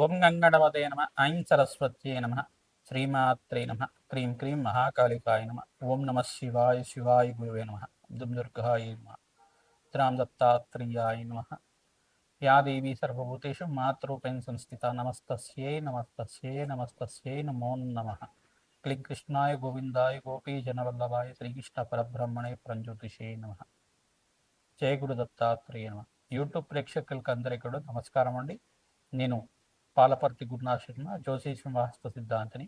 ఓం గంగణవతే నమ ఐం సరస్వత్యే నమ శ్రీమాత్రే నమ క్రీం క్రీం మహాకాళికాయ నమ ఓం నమ శివాయ శివాయ గురువే నమ దుమ్ దుర్గాయ నమ త్రాం దత్తాత్రేయాయ నమ యా దేవీ సర్వభూతేషు మాతృపేణ సంస్థిత నమస్తస్యై నమస్తస్యై నమస్తస్యై నమో నమః క్లీం కృష్ణాయ గోవిందాయ గోపీజనవల్లభాయ శ్రీకృష్ణ పరబ్రహ్మణే ప్రంజ్యోతిషే నమః. జయ గురు దత్తాత్రేయ నమ. యూట్యూబ్ ప్రేక్షకులకు అందరికీ కూడా నమస్కారం అండి. నేను పాలపర్తి గురునాథ్ శర్మ, జ్యోతిషం వాస్తు సిద్ధాంతిని.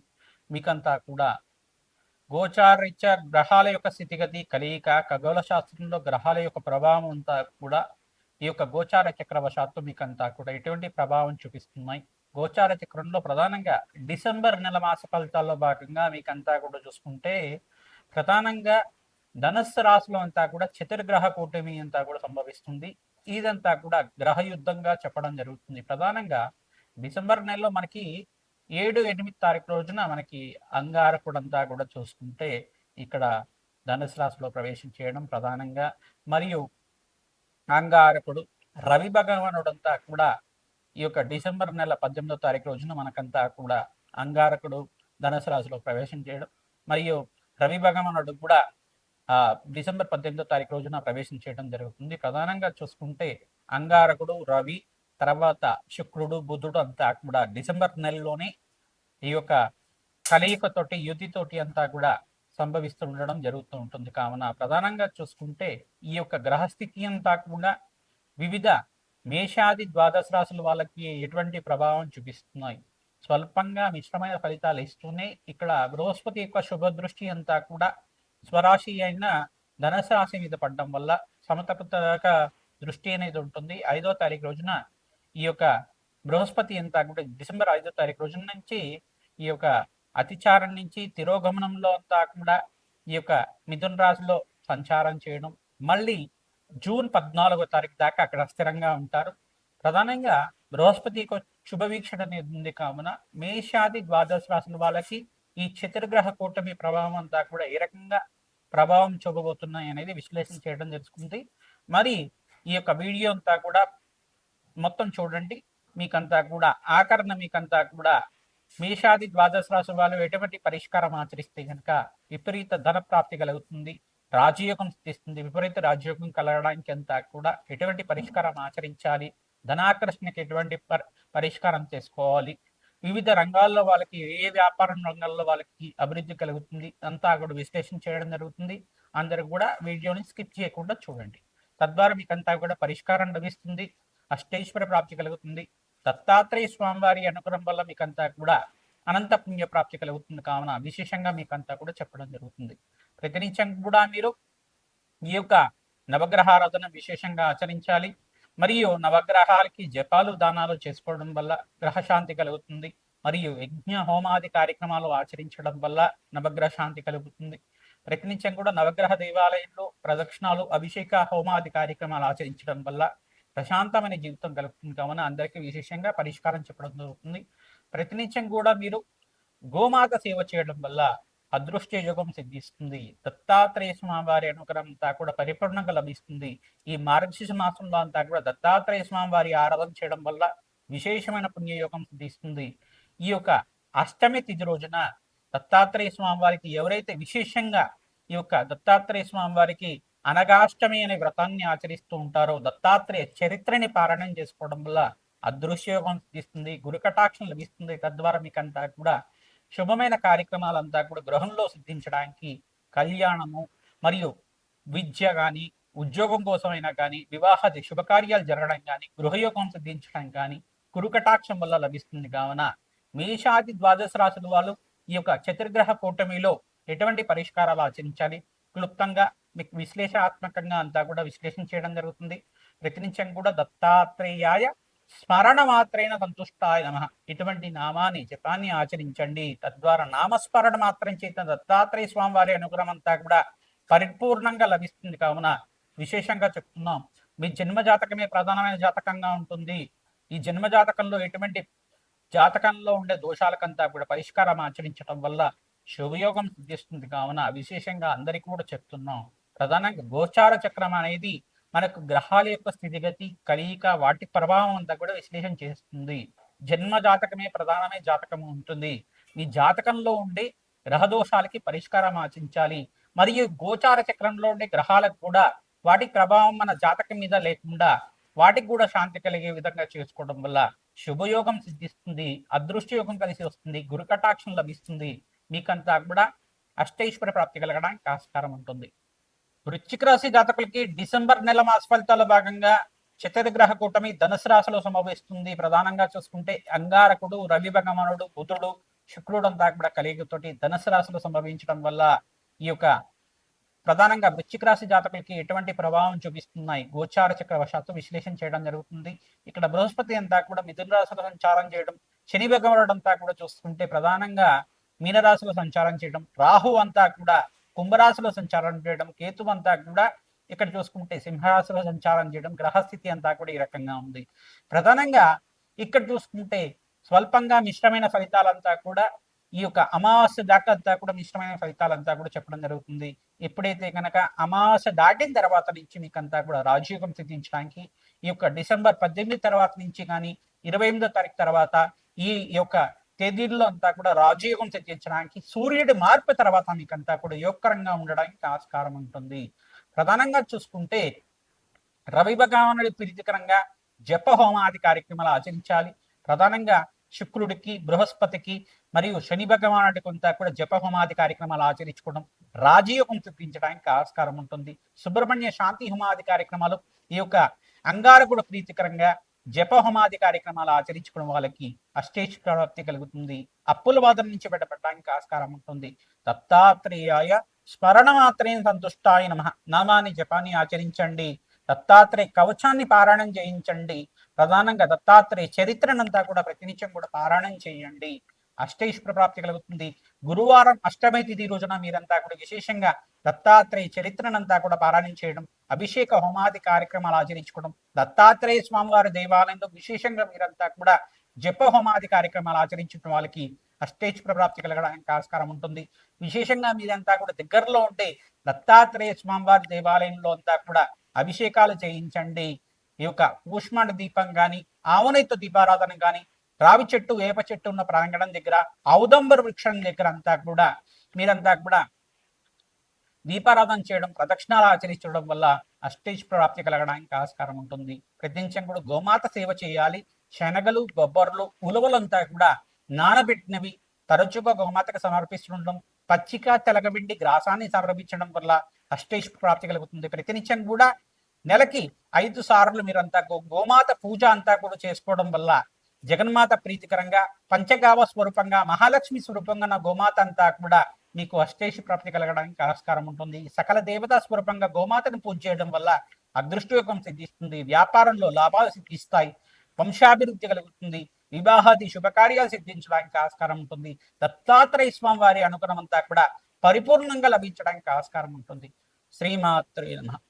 మీకంతా కూడా గోచారరీత్యా గ్రహాల యొక్క స్థితిగతి, కలయిక, ఖగోళ శాస్త్రంలో గ్రహాల యొక్క ప్రభావం అంతా కూడా ఈ యొక్క గోచార చక్రవశాత్తు మీకంతా కూడా ఎటువంటి ప్రభావం చూపిస్తున్నాయి. గోచార చక్రంలో ప్రధానంగా డిసెంబర్ నెల మాస ఫలితాల్లో భాగంగా మీకంతా కూడా చూసుకుంటే ప్రధానంగా ధనస్సు రాశిలో అంతా కూడా చతుర్గ్రహ కూటమి అంతా కూడా సంభవిస్తుంది. ఇదంతా కూడా గ్రహ యుద్ధంగా చెప్పడం జరుగుతుంది. ప్రధానంగా డిసెంబర్ నెలలో మనకి 7-8 తారీఖు రోజున మనకి అంగారకుడు అంతా కూడా చూసుకుంటే ఇక్కడ ధనుసు రాశిలో ప్రవేశం చేయడం ప్రధానంగా, మరియు అంగారకుడు రవి భగవానుడంతా కూడా ఈ యొక్క డిసెంబర్ నెల 18వ తారీఖు రోజున మనకంతా కూడా అంగారకుడు ధనుసు రాశిలో ప్రవేశం చేయడం, మరియు రవి భగవానుడు కూడా డిసెంబర్ 18వ తారీఖు రోజున ప్రవేశం చేయడం జరుగుతుంది. ప్రధానంగా చూసుకుంటే అంగారకుడు, రవి, తర్వాత శుక్రుడు, బుధుడు అంతా కూడా డిసెంబర్ నెలలోనే ఈ యొక్క కలయికతోటి, యుతితోటి అంతా కూడా సంభవిస్తూ ఉండడం జరుగుతూ ఉంటుంది. కావున ప్రధానంగా చూసుకుంటే ఈ యొక్క గ్రహస్థితి అంతా కూడా వివిధ మేషాది ద్వాదశ రాశుల వాళ్ళకి ఎటువంటి ప్రభావం చూపిస్తున్నాయి, స్వల్పంగా మిశ్రమైన ఫలితాలు ఇస్తూనే ఇక్కడ బృహస్పతి యొక్క శుభ దృష్టి అంతా కూడా స్వరాశి అయిన ధనుసు రాశి మీద పడడం వల్ల సమతక దృష్టి అనేది ఉంటుంది. 5వ తారీఖు రోజున ఈ యొక్క బృహస్పతి అంతా కూడా డిసెంబర్ 5వ తారీఖు రోజున నుంచి ఈ యొక్క అతిచారం నుంచి తిరోగమనంలో అంతా కూడా ఈ యొక్క మిథున రాశిలో సంచారం చేయడం, మళ్ళీ జూన్ 14వ తారీఖు దాకా అక్కడ స్థిరంగా ఉంటారు. ప్రధానంగా బృహస్పతి శుభ వీక్షణ అనేది ఉంది. కావున మేషాది ద్వాదశ రాశుల వాళ్ళకి ఈ చతుర్గ్రహ కూటమి ప్రభావం అంతా కూడా ఏ రకంగా ప్రభావం చూపబోతున్నాయి అనేది విశ్లేషణ చేయడం జరుగుతుంది. మరి ఈ యొక్క వీడియో అంతా కూడా మొత్తం చూడండి. మీకంతా కూడా ఆకరణ మీకంతా కూడా మేషాది ద్వాదశ రాశి వాళ్ళు ఎటువంటి పరిష్కారం ఆచరిస్తే కనుక విపరీత ధన ప్రాప్తి కలుగుతుంది, రాజయోగం స్థితిస్తుంది. విపరీత రాజయోగం కలగడానికి అంతా కూడా ఎటువంటి పరిష్కారం ఆచరించాలి, ధనాకర్షణకి ఎటువంటి పరిష్కారం చేసుకోవాలి, వివిధ రంగాల్లో వాళ్ళకి ఏ వ్యాపార రంగాల్లో వాళ్ళకి అభివృద్ధి కలుగుతుంది అంతా కూడా విశ్లేషణ చేయడం జరుగుతుంది. అందరూ కూడా వీడియోని స్కిప్ చేయకుండా చూడండి. తద్వారా మీకంతా కూడా పరిష్కారం లభిస్తుంది, అష్టైశ్వర ప్రాప్తి కలుగుతుంది. దత్తాత్రేయ స్వామివారి అనుగ్రహం వల్ల మీకంతా కూడా అనంత పుణ్య ప్రాప్తి కలుగుతుంది. కావున విశేషంగా మీకంతా కూడా చెప్పడం జరుగుతుంది. ప్రతినిత్యం కూడా మీరు ఈ యొక్క నవగ్రహారాధన విశేషంగా ఆచరించాలి. మరియు నవగ్రహాలకి జపాలు, దానాలు చేసుకోవడం వల్ల గ్రహశాంతి కలుగుతుంది. మరియు యజ్ఞ హోమాది కార్యక్రమాలు ఆచరించడం వల్ల నవగ్రహ శాంతి కలుగుతుంది. ప్రతినిత్యం కూడా నవగ్రహ దేవాలయంలో ప్రదక్షిణాలు, అభిషేక హోమాది కార్యక్రమాలు ఆచరించడం వల్ల ప్రశాంతమైన జీవితం కలుగుతుంది. కావున అందరికీ విశేషంగా పరిష్కారం చెప్పడం జరుగుతుంది. ప్రతినిత్యం కూడా మీరు గోమాత సేవ చేయడం వల్ల అదృష్ట యోగం సిద్ధిస్తుంది. దత్తాత్రేయ స్వామి వారి అనుగ్రహం అంతా కూడా పరిపూర్ణంగా లభిస్తుంది. ఈ మార్గశిర మాసంలో అంతా కూడా దత్తాత్రేయ స్వామి వారి ఆరాధన చేయడం వల్ల విశేషమైన పుణ్యయోగం సిద్ధిస్తుంది. ఈ యొక్క అష్టమి తిథి రోజున దత్తాత్రేయ స్వామి వారికి ఎవరైతే విశేషంగా ఈ యొక్క దత్తాత్రేయ స్వామి వారికి అనగాష్టమి అనే వ్రతాన్ని ఆచరిస్తూ ఉంటారో, దత్తాత్రేయ చరిత్రని పారాయణం చేసుకోవడం వల్ల అదృశ్యయోగం సిద్ధిస్తుంది, గురుకటాక్షం లభిస్తుంది. తద్వారా మీకంతా కూడా శుభమైన కార్యక్రమాలంతా కూడా గృహంలో సిద్ధించడానికి, కళ్యాణము మరియు విద్య కానీ, ఉద్యోగం కోసమైనా కానీ, వివాహాది శుభకార్యాలు జరగడం కానీ, గృహయోగం సిద్ధించడం కానీ గురుకటాక్షం వల్ల లభిస్తుంది. కావున మేషాది ద్వాదశ రాశుల వాళ్ళు ఈ యొక్క చతుర్గ్రహ కూటమిలో ఎటువంటి పరిష్కారాలు ఆచరించాలి, క్లుప్తంగా మీకు విశ్లేషణాత్మకంగా అంతా కూడా విశ్లేషణ చేయడం జరుగుతుంది. ప్రతినిత్యం కూడా దత్తాత్రేయాయ స్మరణ మాత్రైన సంతుష్టాయ నమః ఇటువంటి నామాన్ని జపాన్ని ఆచరించండి. తద్వారా నామస్మరణ మాత్రం చేత దత్తాత్రేయ స్వామి వారి అనుగ్రహం అంతా కూడా పరిపూర్ణంగా లభిస్తుంది. కావున విశేషంగా చెప్తున్నాం, మీ జన్మ జాతకమే ప్రధానమైన జాతకంగా ఉంటుంది. ఈ జన్మ జాతకంలో ఎటువంటి జాతకంలో ఉండే దోషాలకంతా కూడా పరిష్కారం ఆచరించడం వల్ల శుభయోగం సిద్ధిస్తుంది. కావున విశేషంగా అందరికీ కూడా చెప్తున్నాం. ప్రధానంగా గోచార చక్రం అనేది మనకు గ్రహాల యొక్క స్థితిగతి, కలయిక, వాటి ప్రభావం అంతా కూడా విశ్లేషణ చేస్తుంది. జన్మ జాతకమే ప్రధానమే జాతకం ఉంటుంది. మీ జాతకంలో ఉండే గ్రహదోషాలకి పరిష్కారం ఆచించాలి. మరియు గోచార చక్రంలో ఉండే గ్రహాలకు కూడా వాటి ప్రభావం మన జాతకం మీద లేకుండా వాటికి కూడా శాంతి కలిగే విధంగా చేసుకోవడం వల్ల శుభయోగం సిద్ధిస్తుంది, అదృష్ట యోగం కలిసి వస్తుంది, గురు కటాక్షం లభిస్తుంది. మీకంతా కూడా అష్టైశ్వర ప్రాప్తి కలగడానికి ఆస్కారం ఉంటుంది. వృశ్చిక రాశి జాతకులకి డిసెంబర్ నెల మాస ఫలితాల భాగంగా చతుర్గ్రహ కూటమి ధనుసు రాశిలో సంభవిస్తుంది. ప్రధానంగా చూసుకుంటే అంగారకుడు, రవి భగవానుడు, బుధుడు, శుక్రుడు అంతా కూడా కలిగితోటి ధనుసు రాశిలో సంభవించడం వల్ల ఈ యొక్క ప్రధానంగా వృశ్చిక రాశి జాతకులకి ఎటువంటి ప్రభావం చూపిస్తున్నాయి గోచార చక్ర వశాత్తు విశ్లేషణ చేయడం జరుగుతుంది. ఇక్కడ బృహస్పతి అంతా కూడా మిథున రాశిలో సంచారం చేయడం, శని భగవానుడు అంతా కూడా చూసుకుంటే ప్రధానంగా మీనరాశిలో సంచారం చేయడం, రాహు అంతా కూడా కుంభరాశిలో సంచారం చేయడం, కేతు అంతా కూడా ఇక్కడ చూసుకుంటే సింహరాశిలో సంచారం చేయడం, గ్రహస్థితి అంతా కూడా ఈ రకంగా ఉంది. ప్రధానంగా ఇక్కడ చూసుకుంటే స్వల్పంగా మిశ్రమైన ఫలితాలంతా కూడా ఈ యొక్క అమావాస్య దాకా అంతా కూడా మిశ్రమైన ఫలితాలంతా కూడా చెప్పడం జరుగుతుంది. ఎప్పుడైతే కనుక అమావాస్య దాటిన తర్వాత నుంచి మీకు అంతా కూడా రాజయోగం సిద్ధించడానికి ఈ యొక్క డిసెంబర్ 18 తర్వాత నుంచి కానీ 28వ తారీఖు తర్వాత ఈ యొక్క తేదీల్లో అంతా కూడా రాజయోగం సిద్ధించడానికి సూర్యుడి మార్పు తర్వాత మీకంతా కూడా యోగకరంగా ఉండడానికి ఆస్కారం ఉంటుంది. ప్రధానంగా చూసుకుంటే రవి భగవానుడి ప్రీతికరంగా జప హోమాది కార్యక్రమాలు ఆచరించాలి. ప్రధానంగా శుక్రుడికి, బృహస్పతికి మరియు శని భగవానుడికి అంతా కూడా జప హోమాది కార్యక్రమాలు ఆచరించుకోవడం రాజయోగం చూపించడానికి ఆస్కారం ఉంటుంది. సుబ్రహ్మణ్య శాంతి హోమాది కార్యక్రమాలు ఈ యొక్క అంగారకుడు ప్రీతికరంగా జప హోమాది కార్యక్రమాలు ఆచరించుకోవడం వాళ్ళకి అష్టైశ్వర్య ప్రాప్తి కలుగుతుంది. అప్పుల బాధల నుంచి బయటపడడానికి ఆస్కారం ఉంటుంది. దత్తాత్రేయాయ స్మరణ మాత్రేణ సంతుష్టాయ నమః నామాన్ని జపాన్ని ఆచరించండి. దత్తాత్రేయ కవచాన్ని పారాయణం చేయించండి. ప్రధానంగా దత్తాత్రేయ చరిత్రనంతా కూడా ప్రతినిత్యం కూడా పారాయణం చేయండి. అష్టైశ్వర ప్రాప్తి కలుగుతుంది. గురువారం అష్టమి తిథి రోజున మీరంతా కూడా విశేషంగా దత్తాత్రేయ చరిత్రనంతా కూడా పారాయణం చేయడం, అభిషేక హోమాది కార్యక్రమాలు ఆచరించుకోవడం, దత్తాత్రేయ స్వామివారి దేవాలయంలో విశేషంగా మీరంతా కూడా జప హోమాది కార్యక్రమాలు ఆచరించడం వాళ్ళకి అష్టైశ్వర ప్రాప్తి కలగడానికి ఆస్కారం ఉంటుంది. విశేషంగా మీరంతా కూడా దగ్గరలో ఉంటే దత్తాత్రేయ స్వామివారి దేవాలయంలో అంతా కూడా అభిషేకాలు చేయించండి. ఈ యొక్క కూష్మాండ దీపం కానీ, ఆవునైతో దీపారాధన కానీ, రావి చెట్టు, వేప చెట్టు ఉన్న ప్రాంగణం దగ్గర, ఔదంబర వృక్షం దగ్గర అంతా కూడా మీరంతా కూడా దీపారాధన చేయడం, ప్రదక్షిణాలు ఆచరించడం వల్ల అష్టైశ్వర ప్రాప్తి కలగడానికి ఆస్కారం ఉంటుంది. ప్రతినిత్యం కూడా గోమాత సేవ చేయాలి. శనగలు, బొబ్బర్లు, ఉలవలంతా కూడా నానబెట్టినవి తరచుగా గోమాతకు సమర్పిస్తుండడం, పచ్చిక తెలగబిండి గ్రాసాన్ని సమర్పించడం వల్ల అష్టైశ్వర ప్రాప్తి కలుగుతుంది. ప్రతినిత్యం కూడా నెలకి 5 సార్లు మీరంతా గోమాత పూజ అంతా కూడా చేసుకోవడం వల్ల జగన్మాత ప్రీతికరంగా పంచగావ స్వరూపంగా మహాలక్ష్మి స్వరూపంగా నా గోమాత అంతా కూడా మీకు అష్టైశ్వర ప్రాప్తి కలగడానికి ఆస్కారం ఉంటుంది. సకల దేవతా స్వరూపంగా గోమాతను పూజ చేయడం వల్ల అదృష్టయోగం సిద్ధిస్తుంది. వ్యాపారంలో లాభాలు సిద్ధిస్తాయి. వంశాభివృద్ధి కలుగుతుంది. వివాహాది శుభకార్యాలు సిద్ధించడానికి ఆస్కారం ఉంటుంది. దత్తాత్రేయ స్వామి వారి అనుగ్రహం అంతా కూడా పరిపూర్ణంగా లభించడానికి ఆస్కారం ఉంటుంది. శ్రీమాత్రే నమః.